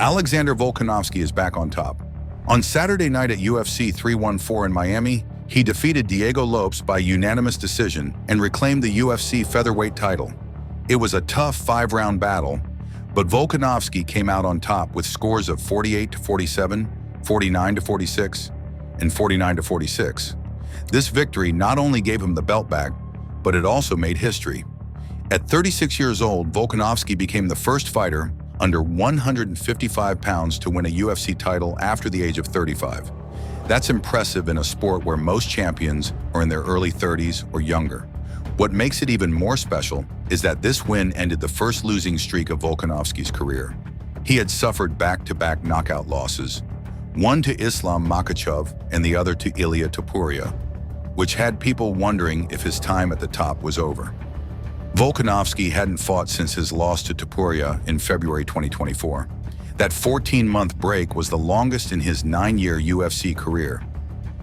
Alexander Volkanovski is back on top. On Saturday night at UFC 314 in Miami, he defeated Diego Lopes by unanimous decision and reclaimed the UFC featherweight title. It was a tough 5-round battle, but Volkanovski came out on top with scores of 48-47, 49-46, and 49-46. This victory not only gave him the belt back, but it also made history. At 36 years old, Volkanovski became the first fighter under 155 pounds to win a UFC title after the age of 35. That's impressive in a sport where most champions are in their early 30s or younger. What makes it even more special is that this win ended the first losing streak of Volkanovski's career. He had suffered back-to-back knockout losses, one to Islam Makhachev and the other to Ilia Topuria, which had people wondering if his time at the top was over. Volkanovski hadn't fought since his loss to Topuria in February 2024. That 14-month break was the longest in his 9-year UFC career.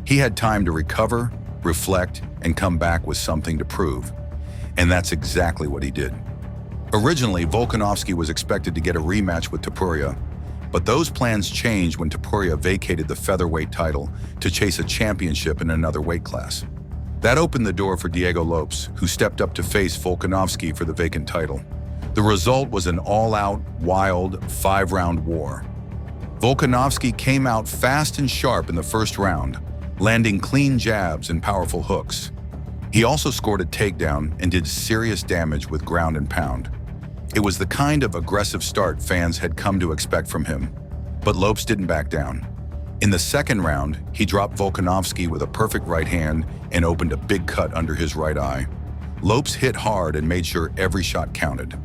He had time to recover, reflect, and come back with something to prove. And that's exactly what he did. Originally, Volkanovski was expected to get a rematch with Topuria, but those plans changed when Topuria vacated the featherweight title to chase a championship in another weight class. That opened the door for Diego Lopes, who stepped up to face Volkanovski for the vacant title. The result was an all-out, wild, 5-round war. Volkanovski came out fast and sharp in the first round, landing clean jabs and powerful hooks. He also scored a takedown and did serious damage with ground and pound. It was the kind of aggressive start fans had come to expect from him. But Lopes didn't back down. In the second round, he dropped Volkanovski with a perfect right hand and opened a big cut under his right eye. Lopes hit hard and made sure every shot counted.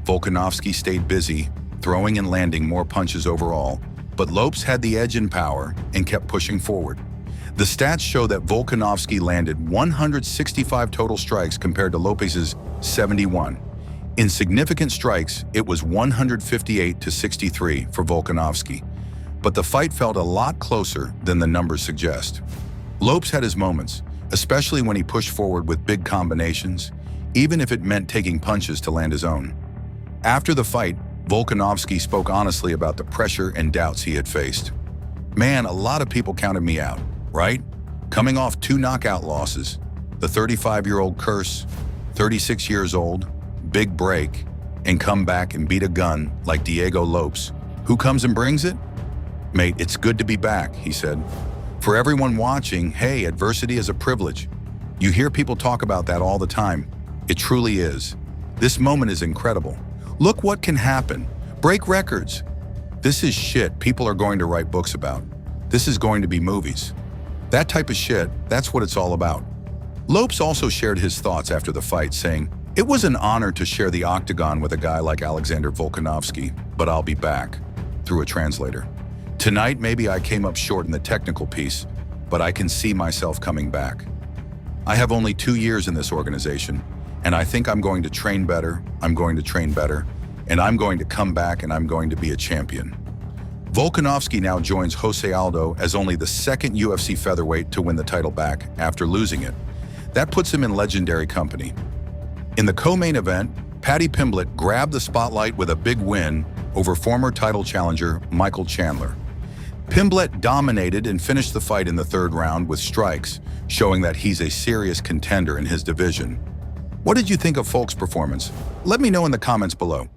Volkanovski stayed busy, throwing and landing more punches overall, but Lopes had the edge in power and kept pushing forward. The stats show that Volkanovski landed 165 total strikes compared to Lopes's 71. In significant strikes, it was 158-63 for Volkanovski. But the fight felt a lot closer than the numbers suggest. Lopes had his moments, especially when he pushed forward with big combinations, even if it meant taking punches to land his own. After the fight, Volkanovski spoke honestly about the pressure and doubts he had faced. "Man, a lot of people counted me out, right? Coming off 2 knockout losses, the 35-year-old curse, 36 years old, big break, and come back and beat a gun like Diego Lopes. Who comes and brings it? Mate, it's good to be back," he said. "For everyone watching, hey, adversity is a privilege. You hear people talk about that all the time. It truly is. This moment is incredible. Look what can happen. Break records. This is shit people are going to write books about. This is going to be movies. That type of shit, that's what it's all about." Lopes also shared his thoughts after the fight, saying, "It was an honor to share the octagon with a guy like Alexander Volkanovski, but I'll be back," through a translator. "Tonight, maybe I came up short in the technical piece, but I can see myself coming back. I have only 2 years in this organization, and I think I'm going to train better, and I'm going to come back and I'm going to be a champion." Volkanovski now joins Jose Aldo as only the second UFC featherweight to win the title back after losing it. That puts him in legendary company. In the co-main event, Paddy Pimblett grabbed the spotlight with a big win over former title challenger Michael Chandler. Pimblett dominated and finished the fight in the third round with strikes, showing that he's a serious contender in his division. What did you think of Volk's performance? Let me know in the comments below.